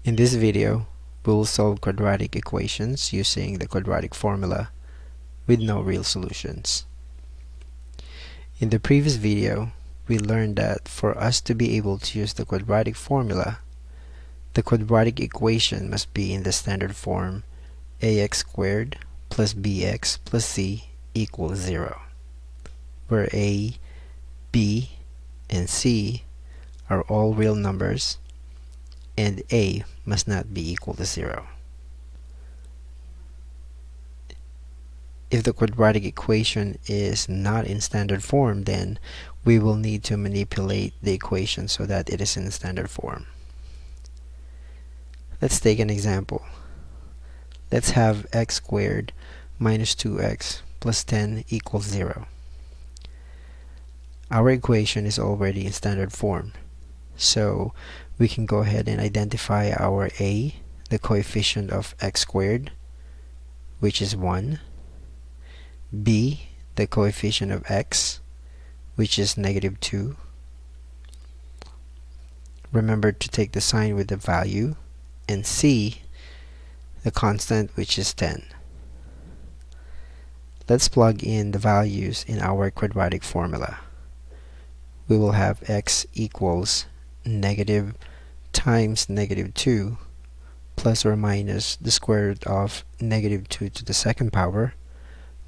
In this video, we will solve quadratic equations using the quadratic formula with no real solutions. In the previous video, we learned that for us to be able to use the quadratic formula, the quadratic equation must be in the standard form ax squared plus bx plus c equals 0, where a, b, and c are all real numbers and a must not be equal to 0. If the quadratic equation is not in standard form, then we will need to manipulate the equation so that it is in standard form. Let's take an example. Let's have x squared minus 2x plus 10 equals 0. Our equation is already in standard form, so we can go ahead and identify our a, the coefficient of x squared, which is 1, b, the coefficient of x, which is negative 2. Remember to take the sign with the value, and c, the constant, which is 10. Let's plug in the values in our quadratic formula. We will have x equals negative times negative 2 plus or minus the square root of negative 2 to the second power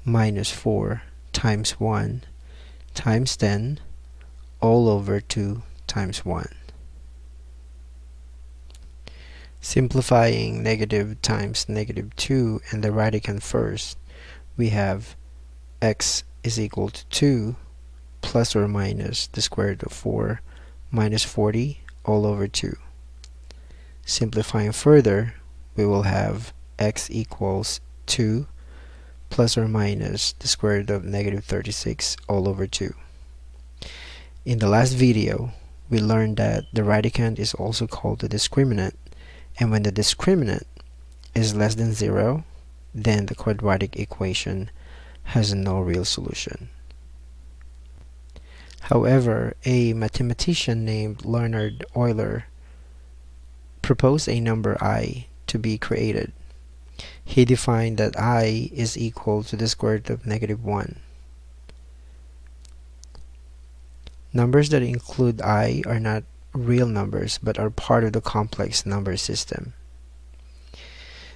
minus 4 times 1 times 10 all over 2 times 1. Simplifying negative times negative 2 and the radicand first, we have x is equal to 2 plus or minus the square root of 4 minus 40 all over 2. Simplifying further, we will have x equals 2 plus or minus the square root of negative 36 all over 2. In the last video, we learned that the radicand is also called the discriminant, and when the discriminant is less than 0, then the quadratic equation has no real solution. However, a mathematician named Leonhard Euler proposed a number I to be created. He defined that I is equal to the square root of negative 1. Numbers that include I are not real numbers but are part of the complex number system.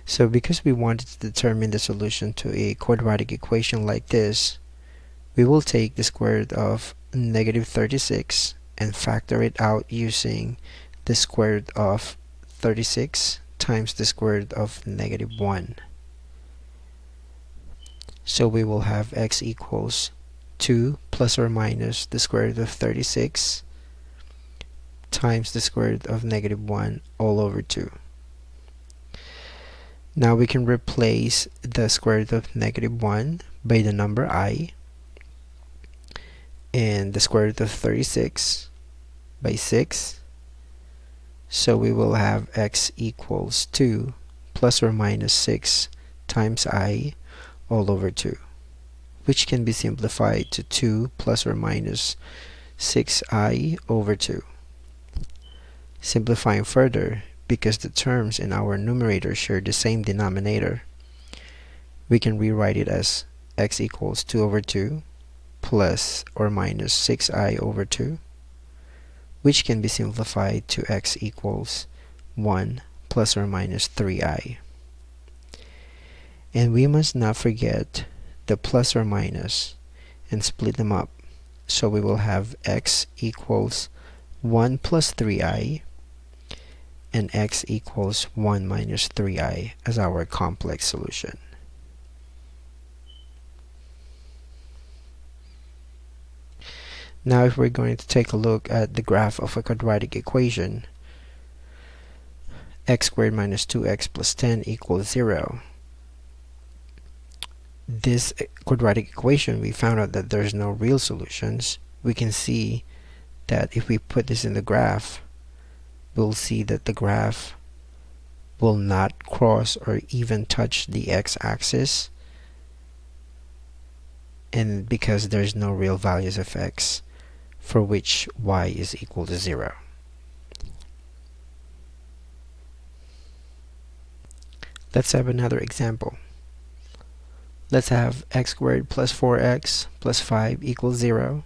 So because we wanted to determine the solution to a quadratic equation like this, we will take the square root of negative 36 and factor it out using the square root of 36 times the square root of negative 1. So we will have x equals 2 plus or minus the square root of 36 times the square root of negative 1 all over 2. Now we can replace the square root of negative 1 by the number I, and the square root of 36 by 6. So we will have x equals 2 plus or minus 6 times I all over 2, which can be simplified to 2 plus or minus 6i over 2. Simplifying further, because the terms in our numerator share the same denominator, we can rewrite it as x equals 2 over 2 plus or minus 6i over 2, which can be simplified to x equals 1 plus or minus 3i. And we must not forget the plus or minus and split them up. So we will have x equals 1 plus 3i and x equals 1 minus 3i as our complex solution. Now if we're going to take a look at the graph of a quadratic equation, x squared minus 2x plus 10 equals 0. This quadratic equation, we found out that there's no real solutions. We can see that if we put this in the graph, we'll see that the graph will not cross or even touch the x-axis, and because there's no real values of x for which y is equal to 0. Let's have another example. Let's have x squared plus 4x plus 5 equals 0.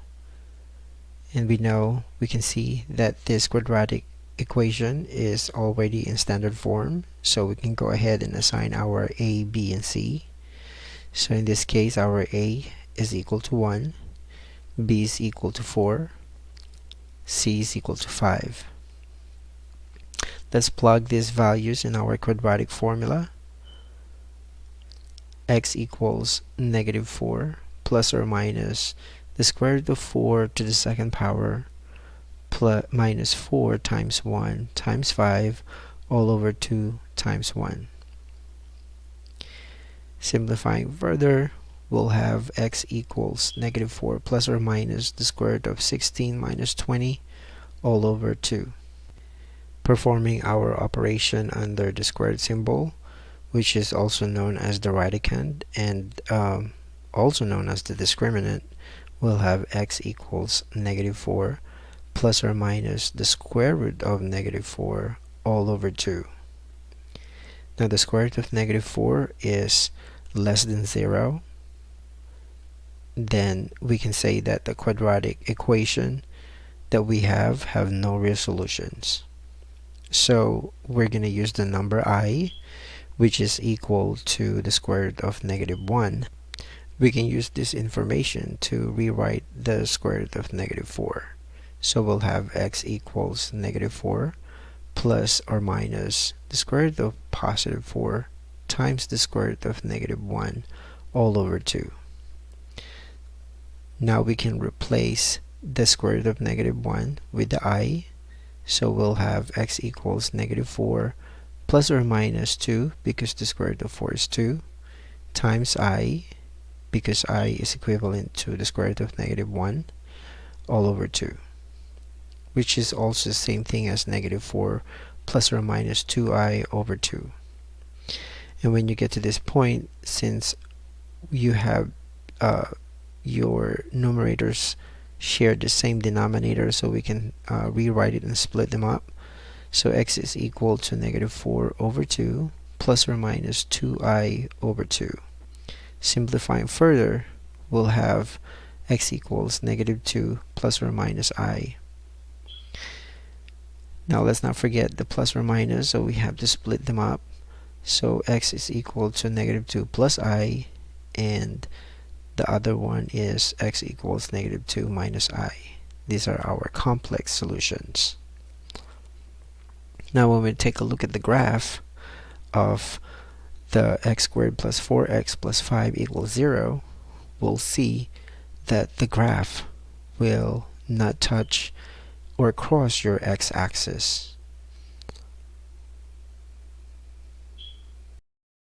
And we can see that this quadratic equation is already in standard form. So we can go ahead and assign our a, b, and c. So in this case, our a is equal to 1, b is equal to 4, c is equal to 5. Let's plug these values in our quadratic formula. X equals -4 plus or minus the square root of 4 to the second power plus minus 4 times 1 times 5 all over 2 times 1. Simplifying further, we'll have x equals -4 plus or minus the square root of 16 minus 20 all over 2. Performing our operation under the squared symbol, which is also known as the radicand and also known as the discriminant, we'll have x equals -4 plus or minus the square root of -4 all over 2. Now the square root of -4 is less than 0. Then we can say that the quadratic equation that we have no real solutions. So we're going to use the number I, which is equal to the square root of -1. We can use this information to rewrite the square root of -4. So we'll have x equals -4 plus or minus the square root of +4 times the square root of -1 all over 2. Now we can replace the square root of -1 with the I. So we'll have x equals -4 plus or minus 2 because the square root of 4 is 2 times I because I is equivalent to the square root of -1 all over 2, which is also the same thing as -4 plus or minus 2i over 2. And when you get to this point, since you have your numerators share the same denominator, so we can rewrite it and split them up. So x is equal to -4 over 2 plus or minus 2i over 2. Simplifying further, we'll have x equals -2 plus or minus I. Now let's not forget the plus or minus, so we have to split them up. So x is equal to -2 plus I, and the other one is x equals -2 minus I. These are our complex solutions. Now when we take a look at the graph of the x squared plus 4x plus 5 equals 0, we'll see that the graph will not touch or cross your x-axis.